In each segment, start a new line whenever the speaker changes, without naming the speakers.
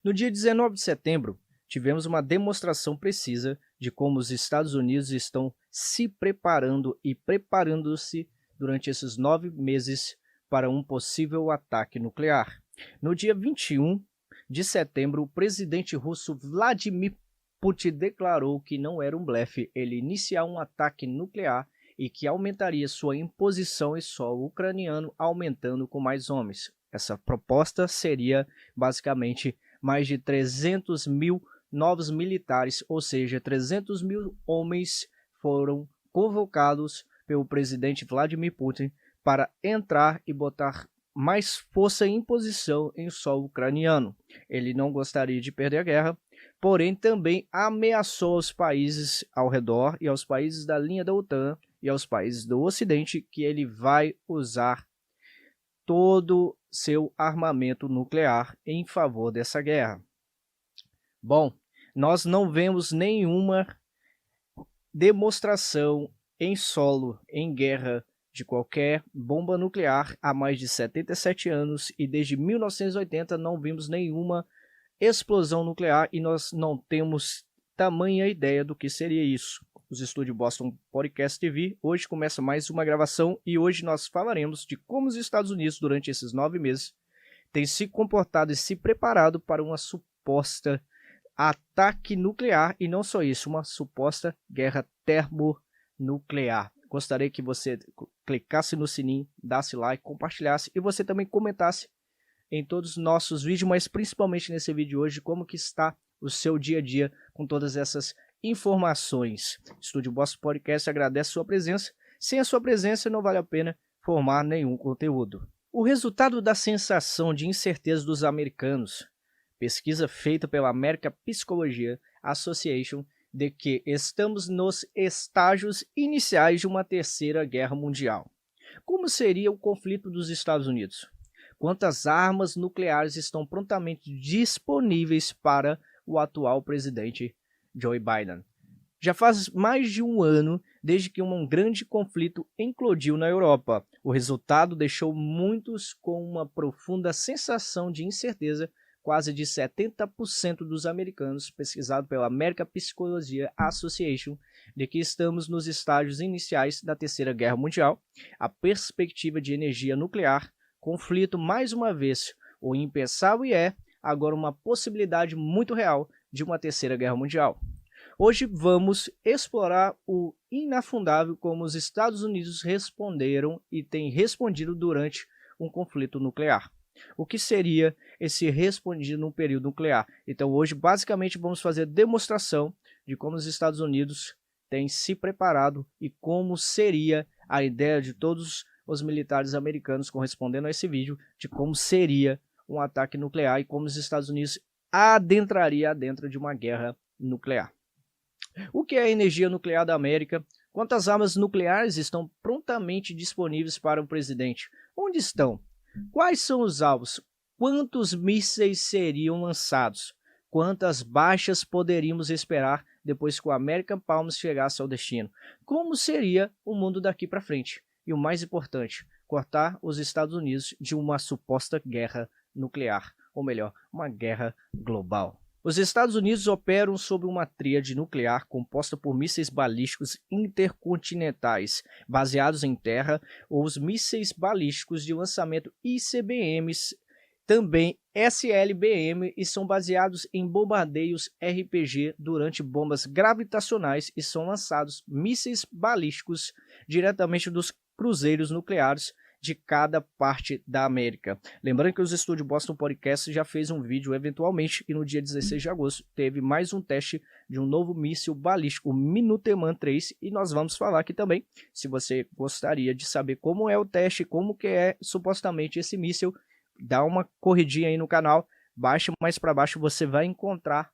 No dia 19 de setembro, tivemos uma demonstração precisa de como os Estados Unidos estão se preparando e preparando-se durante esses 9 meses para um possível ataque nuclear. No dia 21 de setembro, o presidente russo Vladimir Putin declarou que não era um blefe ele iniciar um ataque nuclear e que aumentaria sua imposição em solo ucraniano, aumentando com mais homens. Essa proposta seria basicamente mais de 300 mil novos militares, ou seja, 300 mil homens foram convocados pelo presidente Vladimir Putin para entrar e botar mais força e imposição em solo ucraniano. Ele não gostaria de perder a guerra, porém também ameaçou aos países ao redor e aos países da linha da OTAN e aos países do Ocidente que ele vai usar todo seu armamento nuclear em favor dessa guerra. Bom, nós não vemos nenhuma demonstração em solo, em guerra, de qualquer bomba nuclear há mais de 77 anos e desde 1980 não vimos nenhuma explosão nuclear e nós não temos tamanha ideia do que seria isso. Os estúdios Boston Podcast TV, hoje começa mais uma gravação e hoje nós falaremos de como os Estados Unidos durante esses 9 meses têm se comportado e se preparado para uma suposta ataque nuclear e não só isso, uma suposta guerra termonuclear. Gostaria que você clicasse no sininho, desse like, compartilhasse e você também comentasse em todos os nossos vídeos, mas principalmente nesse vídeo de hoje, como que está o seu dia a dia com todas essas informações. Estúdio Boston Podcast agradece a sua presença. Sem a sua presença não vale a pena formar nenhum conteúdo. O resultado da sensação de incerteza dos americanos, pesquisa feita pela American Psychology Association, de que estamos nos estágios iniciais de uma terceira guerra mundial. Como seria o conflito dos Estados Unidos? Quantas armas nucleares estão prontamente disponíveis para o atual presidente Joe Biden? Já faz mais de um ano desde que um grande conflito eclodiu na Europa. O resultado deixou muitos com uma profunda sensação de incerteza. Quase de 70% dos americanos, pesquisado pela American Psychology Association, de que estamos nos estágios iniciais da Terceira Guerra Mundial, a perspectiva de energia nuclear, conflito mais uma vez, o impensável e agora uma possibilidade muito real de uma Terceira Guerra Mundial. Hoje vamos explorar o inafundável como os Estados Unidos responderam e têm respondido durante um conflito nuclear. O que seria esse respondido no período nuclear? Então hoje basicamente vamos fazer demonstração de como os Estados Unidos têm se preparado e como seria a ideia de todos os militares americanos correspondendo a esse vídeo de como seria um ataque nuclear e como os Estados Unidos adentraria dentro de uma guerra nuclear. O que é a energia nuclear da América? Quantas armas nucleares estão prontamente disponíveis para o presidente? Onde estão? Quais são os alvos? Quantos mísseis seriam lançados? Quantas baixas poderíamos esperar depois que o American Palms chegasse ao destino? Como seria o mundo daqui para frente? E o mais importante, cortar os Estados Unidos de uma suposta guerra nuclear, ou melhor, uma guerra global. Os Estados Unidos operam sob uma tríade nuclear composta por mísseis balísticos intercontinentais baseados em terra ou os mísseis balísticos de lançamento ICBMs, também SLBM, e são baseados em bombardeios RPG durante bombas gravitacionais e são lançados mísseis balísticos diretamente dos cruzeiros nucleares de cada parte da América. Lembrando que os estúdios Boston Podcast já fez um vídeo eventualmente e no dia 16 de agosto teve mais um teste de um novo míssil balístico, o Minuteman III, e nós vamos falar aqui também. Se você gostaria de saber como é o teste, como que é supostamente esse míssil, dá uma corridinha aí no canal, baixa mais para baixo, você vai encontrar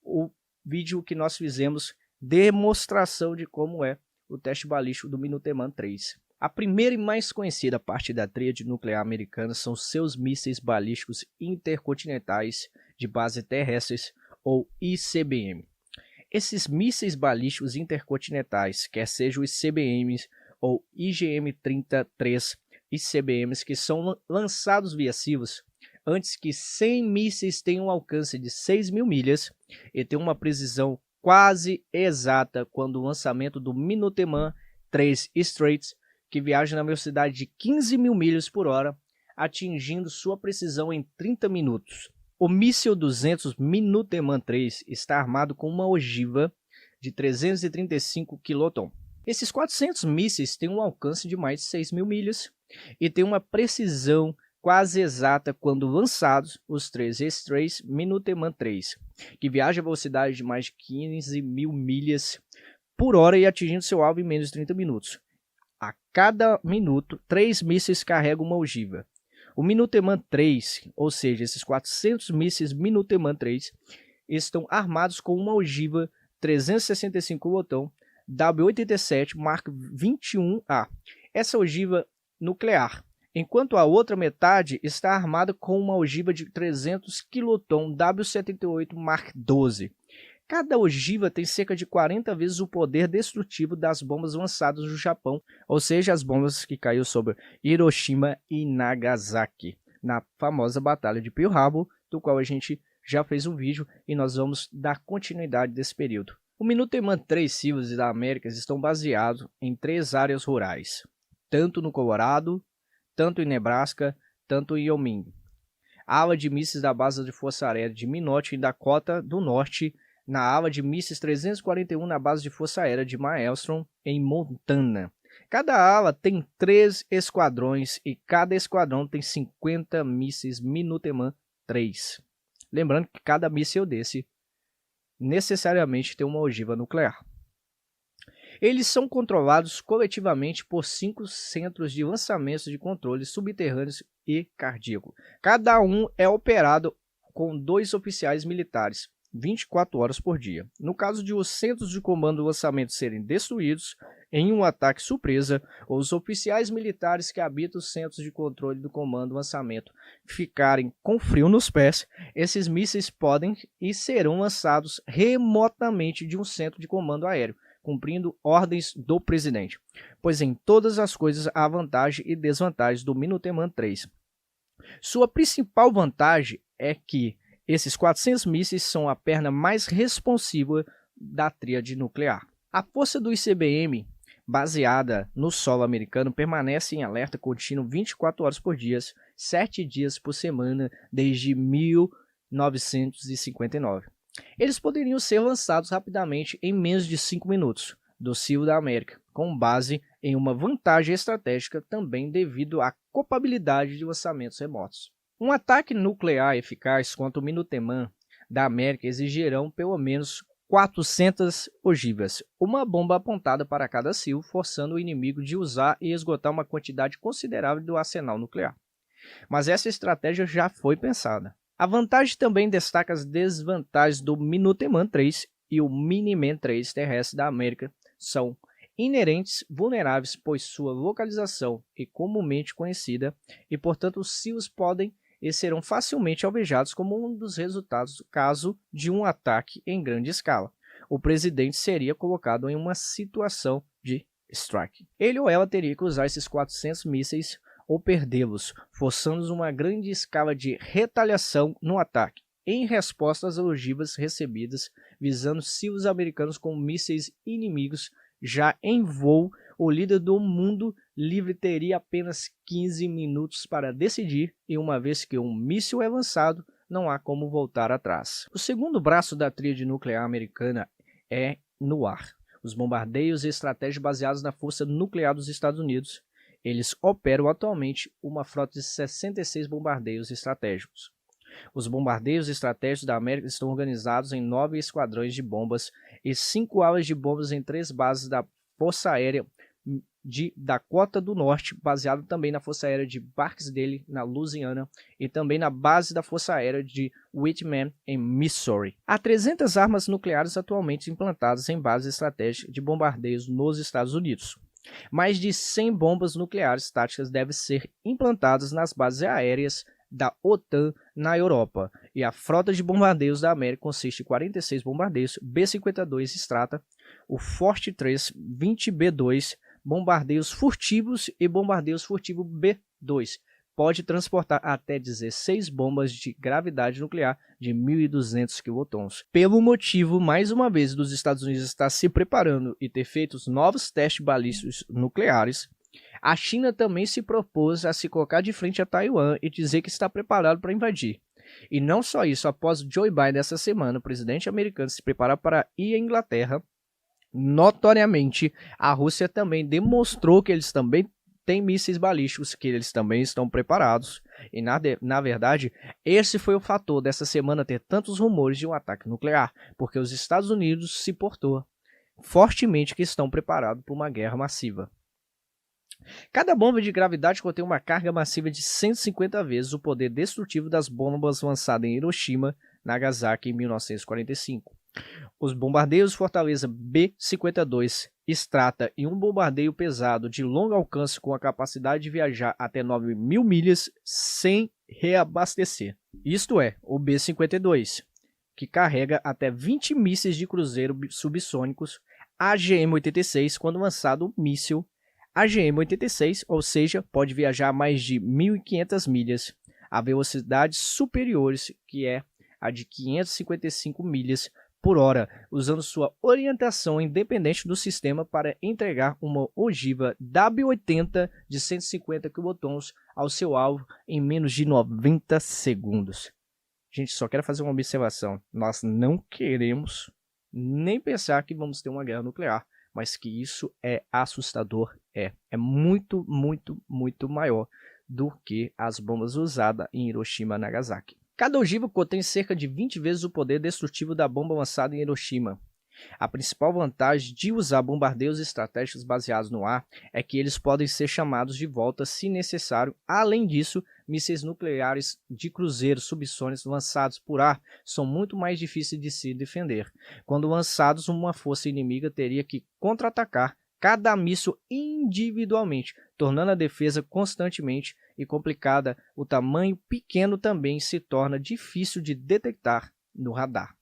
o vídeo que nós fizemos, demonstração de como é o teste balístico do Minuteman III. A primeira e mais conhecida parte da tríade nuclear americana são seus mísseis balísticos intercontinentais de base terrestres, ou ICBM. Esses mísseis balísticos intercontinentais, quer sejam os ICBMs ou IGM-33 ICBMs, que são lançados via SIVOS, antes que 100 mísseis tenham um alcance de 6.000 milhas e tenham uma precisão quase exata quando o lançamento do Minuteman III Straits, que viaja na velocidade de 15.000 milhas por hora, atingindo sua precisão em 30 minutos. O míssil 200 Minuteman III está armado com uma ogiva de 335 quiloton. Esses 400 mísseis têm um alcance de mais de 6.000 milhas e têm uma precisão quase exata quando lançados os 3 Straits Minuteman III, que viaja a velocidade de mais de 15.000 milhas por hora e atingindo seu alvo em menos de 30 minutos. A cada minuto, 3 mísseis carregam uma ogiva. O Minuteman III, ou seja, esses 400 mísseis Minuteman III, estão armados com uma ogiva 365 quiloton W87 Mark 21A. Essa ogiva nuclear, enquanto a outra metade está armada com uma ogiva de 300 quiloton W78 Mark 12. Cada ogiva tem cerca de 40 vezes o poder destrutivo das bombas lançadas no Japão, ou seja, as bombas que caíram sobre Hiroshima e Nagasaki, na famosa Batalha de Pearl Harbor, do qual a gente já fez um vídeo e nós vamos dar continuidade desse período. O Minuteman III Silvers da Américas estão baseados em 3 áreas rurais, tanto no Colorado, tanto em Nebraska, tanto em Wyoming. A ala de mísseis da base de Força Aérea de Minot, em Dakota do Norte, na ala de mísseis 341 na base de Força Aérea de Maelstrom, em Montana. Cada ala tem 3 esquadrões e cada esquadrão tem 50 mísseis Minuteman III. Lembrando que cada míssil desse necessariamente tem uma ogiva nuclear. Eles são controlados coletivamente por 5 centros de lançamentos de controle subterrâneos e cardíaco. Cada um é operado com 2 oficiais militares, 24 horas por dia. No caso de os centros de comando e lançamento serem destruídos em um ataque surpresa, os oficiais militares que habitam os centros de controle do comando e lançamento ficarem com frio nos pés, esses mísseis podem e serão lançados remotamente de um centro de comando aéreo, cumprindo ordens do presidente, pois em todas as coisas há vantagem e desvantagem do Minuteman III. Sua principal vantagem é que esses 400 mísseis são a perna mais responsiva da tríade nuclear. A força do ICBM, baseada no solo americano, permanece em alerta contínuo 24 horas por dia, 7 dias por semana, desde 1959. Eles poderiam ser lançados rapidamente em menos de 5 minutos do sul da América, com base em uma vantagem estratégica também devido à culpabilidade de lançamentos remotos. Um ataque nuclear eficaz contra o Minuteman da América exigirão pelo menos 400 ogivas, uma bomba apontada para cada sil, forçando o inimigo de usar e esgotar uma quantidade considerável do arsenal nuclear. Mas essa estratégia já foi pensada. A vantagem também destaca as desvantagens do Minuteman III e o Miniman III terrestre da América são inerentes vulneráveis, pois sua localização é comumente conhecida e, portanto, os SEALs podem e serão facilmente alvejados como um dos resultados do caso de um ataque em grande escala. O presidente seria colocado em uma situação de strike. Ele ou ela teria que usar esses 400 mísseis ou perdê-los, forçando uma grande escala de retaliação no ataque, em resposta às ogivas recebidas, visando SEALs americanos com mísseis inimigos. Já em voo, o líder do mundo livre teria apenas 15 minutos para decidir, e uma vez que um míssil é lançado, não há como voltar atrás. O segundo braço da tríade nuclear americana é no ar. Os bombardeios e estratégias baseados na força nuclear dos Estados Unidos. Eles operam atualmente uma frota de 66 bombardeios estratégicos. Os bombardeios estratégicos da América estão organizados em 9 esquadrões de bombas e 5 alas de bombas em 3 bases da Força Aérea de Dakota do Norte, baseado também na Força Aérea de Barksdale, na Louisiana, e também na base da Força Aérea de Whitman, em Missouri. Há 300 armas nucleares atualmente implantadas em bases estratégicas de bombardeios nos Estados Unidos. Mais de 100 bombas nucleares táticas devem ser implantadas nas bases aéreas da OTAN na Europa, e a frota de bombardeios da América consiste em 46 bombardeios B-52 Strata, o Forte 3 20B2, bombardeios furtivos e bombardeios furtivo B-2, pode transportar até 16 bombas de gravidade nuclear de 1.200 quilotons. Pelo motivo, mais uma vez, dos Estados Unidos estar se preparando e ter feito os novos testes balísticos nucleares, a China também se propôs a se colocar de frente a Taiwan e dizer que está preparado para invadir. E não só isso, após Joe Biden essa semana, o presidente americano se preparar para ir à Inglaterra, notoriamente a Rússia também demonstrou que eles também têm mísseis balísticos, que eles também estão preparados. E na verdade, esse foi o fator dessa semana ter tantos rumores de um ataque nuclear, porque os Estados Unidos se portou fortemente que estão preparados para uma guerra massiva. Cada bomba de gravidade contém uma carga massiva de 150 vezes o poder destrutivo das bombas lançadas em Hiroshima, Nagasaki em 1945. Os bombardeios Fortaleza B-52 Strata e um bombardeio pesado de longo alcance com a capacidade de viajar até 9.000 milhas sem reabastecer. Isto é, o B-52, que carrega até 20 mísseis de cruzeiro subsônicos AGM-86 quando lançado o míssil AGM-86, ou seja, pode viajar a mais de 1.500 milhas a velocidades superiores, que é a de 555 milhas por hora, usando sua orientação independente do sistema para entregar uma ogiva W80 de 150 quilotons ao seu alvo em menos de 90 segundos. Gente, só quero fazer uma observação. Nós não queremos nem pensar que vamos ter uma guerra nuclear, mas que isso é assustador, é muito, muito, muito maior do que as bombas usadas em Hiroshima e Nagasaki. Cada ogiva contém cerca de 20 vezes o poder destrutivo da bomba lançada em Hiroshima. A principal vantagem de usar bombardeios estratégicos baseados no ar é que eles podem ser chamados de volta se necessário. Além disso, mísseis nucleares de cruzeiros subsônicos lançados por ar são muito mais difíceis de se defender. Quando lançados, uma força inimiga teria que contra-atacar cada míssil individualmente, tornando a defesa constantemente e complicada. O tamanho pequeno também se torna difícil de detectar no radar.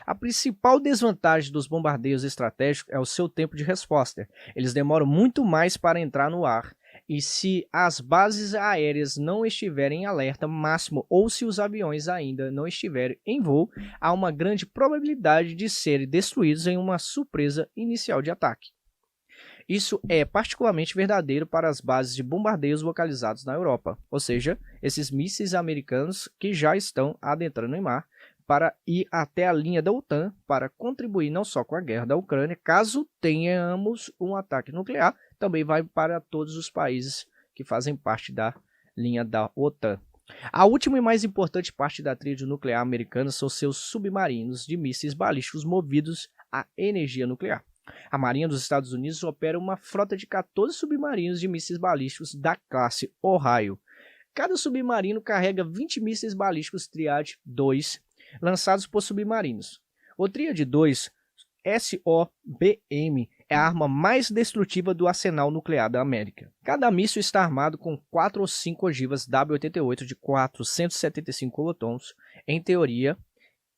A principal desvantagem dos bombardeios estratégicos é o seu tempo de resposta. Eles demoram muito mais para entrar no ar, e se as bases aéreas não estiverem em alerta máximo ou se os aviões ainda não estiverem em voo, há uma grande probabilidade de serem destruídos em uma surpresa inicial de ataque. Isso é particularmente verdadeiro para as bases de bombardeios localizados na Europa, ou seja, esses mísseis americanos que já estão adentrando em mar para ir até a linha da OTAN para contribuir não só com a guerra da Ucrânia, caso tenhamos um ataque nuclear, também vai para todos os países que fazem parte da linha da OTAN. A última e mais importante parte da tríade nuclear americana são seus submarinos de mísseis balísticos movidos a energia nuclear. A Marinha dos Estados Unidos opera uma frota de 14 submarinos de mísseis balísticos da classe Ohio. Cada submarino carrega 20 mísseis balísticos Triad 2 lançados por submarinos. O Triad 2 SOBM é a arma mais destrutiva do arsenal nuclear da América. Cada míssil está armado com 4 ou 5 ogivas W88 de 475 quilotons. Em teoria,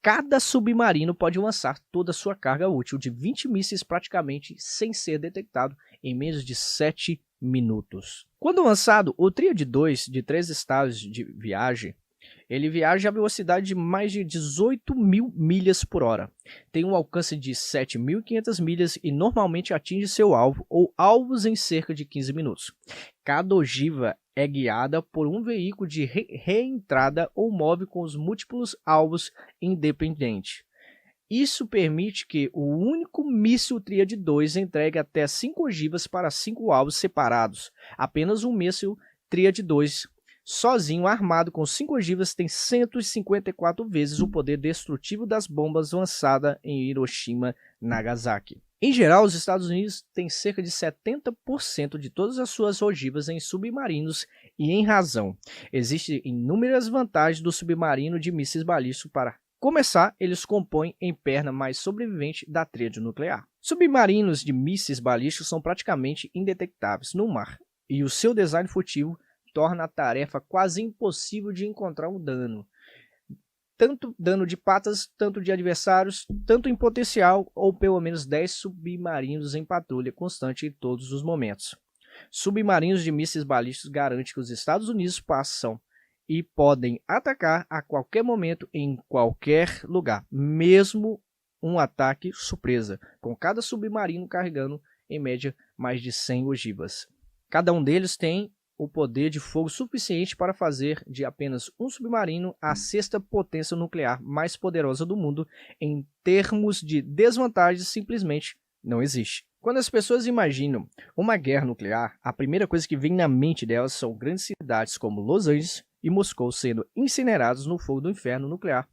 cada submarino pode lançar toda a sua carga útil de 20 mísseis praticamente sem ser detectado em menos de 7 minutos. Quando lançado, o Triad 2 de 3 estágios de viagem, ele viaja a velocidade de mais de 18.000 milhas por hora. Tem um alcance de 7.500 milhas e normalmente atinge seu alvo ou alvos em cerca de 15 minutos. Cada ogiva é guiada por um veículo de reentrada ou move com os múltiplos alvos independente. Isso permite que o único míssil Triad 2 entregue até 5 ogivas para 5 alvos separados. Apenas um míssil Triad 2 sozinho, armado com 5 ogivas, tem 154 vezes o poder destrutivo das bombas lançadas em Hiroshima e Nagasaki. Em geral, os Estados Unidos têm cerca de 70% de todas as suas ogivas em submarinos e em razão. Existem inúmeras vantagens do submarino de mísseis balísticos. Para começar, eles compõem em perna mais sobrevivente da tríade nuclear. Submarinos de mísseis balísticos são praticamente indetectáveis no mar, e o seu design furtivo torna a tarefa quase impossível de encontrar um dano. Tanto dano de patas, tanto de adversários, tanto em potencial, ou pelo menos 10 submarinos em patrulha constante em todos os momentos. Submarinos de mísseis balísticos garantem que os Estados Unidos passam e podem atacar a qualquer momento em qualquer lugar, mesmo um ataque surpresa, com cada submarino carregando em média mais de 100 ogivas. Cada um deles tem o poder de fogo suficiente para fazer de apenas um submarino a sexta potência nuclear mais poderosa do mundo. Em termos de desvantagens, simplesmente não existe. Quando as pessoas imaginam uma guerra nuclear, a primeira coisa que vem na mente delas são grandes cidades como Los Angeles e Moscou sendo incinerados no fogo do inferno nuclear.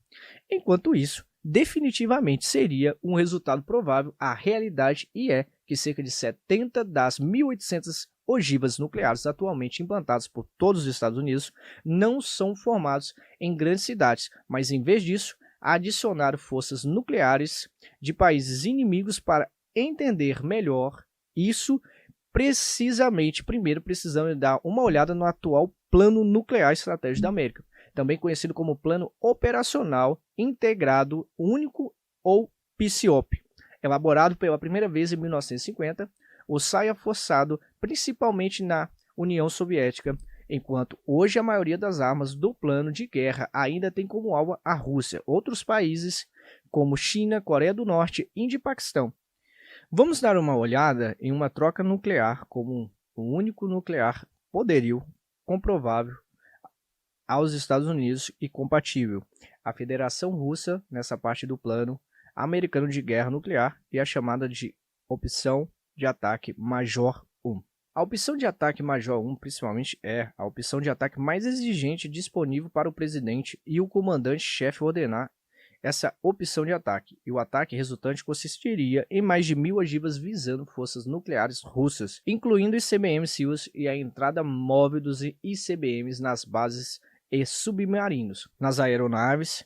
Enquanto isso, definitivamente seria um resultado provável. A realidade é que cerca de 70 das 1.800 ogivas nucleares atualmente implantadas por todos os Estados Unidos não são formados em grandes cidades, mas em vez disso, adicionaram forças nucleares de países inimigos. Para entender melhor isso, precisamente, primeiro precisamos dar uma olhada no atual Plano Nuclear Estratégico da América, também conhecido como Plano Operacional Integrado Único ou PSIOP. Elaborado pela primeira vez em 1950, o saia forçado principalmente na União Soviética, enquanto hoje a maioria das armas do plano de guerra ainda tem como alvo a Rússia. Outros países como China, Coreia do Norte, Índia e Paquistão. Vamos dar uma olhada em uma troca nuclear como um único nuclear poderio comprovável aos Estados Unidos e compatível. A Federação Russa, nessa parte do plano americano de guerra nuclear, e a chamada de opção de ataque Major 1. A opção de ataque Major 1, principalmente, é a opção de ataque mais exigente disponível para o presidente e o comandante-chefe ordenar essa opção de ataque, e o ataque resultante consistiria em mais de 1.000 ogivas visando forças nucleares russas, incluindo ICBM-SEALs e a entrada móvel dos ICBMs nas bases e submarinos, nas aeronaves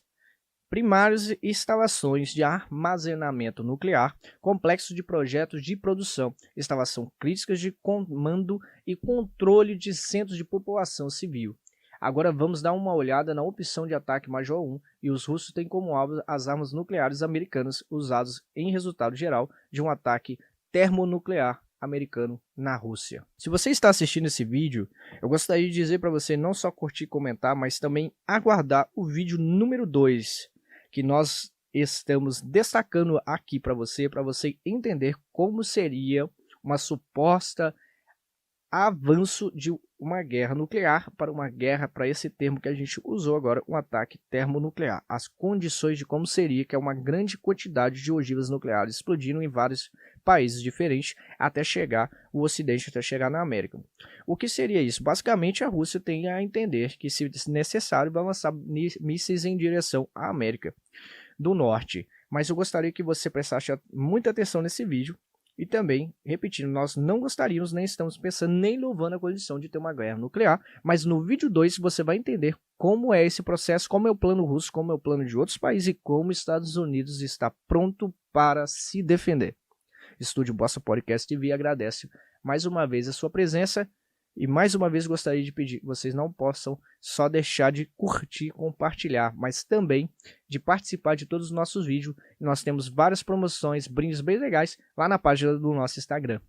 primários e instalações de armazenamento nuclear, complexos de projetos de produção, instalação críticas de comando e controle de centros de população civil. Agora vamos dar uma olhada na opção de ataque Major 1, e os russos têm como alvo as armas nucleares americanas usadas em resultado geral de um ataque termonuclear americano na Rússia. Se você está assistindo esse vídeo, eu gostaria de dizer para você não só curtir e comentar, mas também aguardar o vídeo número 2, que nós estamos destacando aqui para você entender como seria uma suposta avanço de uma guerra nuclear para uma guerra, para esse termo que a gente usou agora, um ataque termonuclear. As condições de como seria, que é uma grande quantidade de ogivas nucleares explodindo em vários países diferentes até chegar o Ocidente, até chegar na América. O que seria isso? Basicamente, a Rússia tem a entender que, se necessário, vai lançar mísseis em direção à América do Norte. Mas eu gostaria que você prestasse muita atenção nesse vídeo. E também, repetindo, nós não gostaríamos, nem estamos pensando, nem louvando a condição de ter uma guerra nuclear, mas no vídeo 2 você vai entender como é esse processo, como é o plano russo, como é o plano de outros países e como os Estados Unidos está pronto para se defender. Estúdio Bossa Podcast TV agradece mais uma vez a sua presença. E mais uma vez gostaria de pedir que vocês não possam só deixar de curtir, compartilhar, mas também de participar de todos os nossos vídeos. Nós temos várias promoções, brindes bem legais lá na página do nosso Instagram.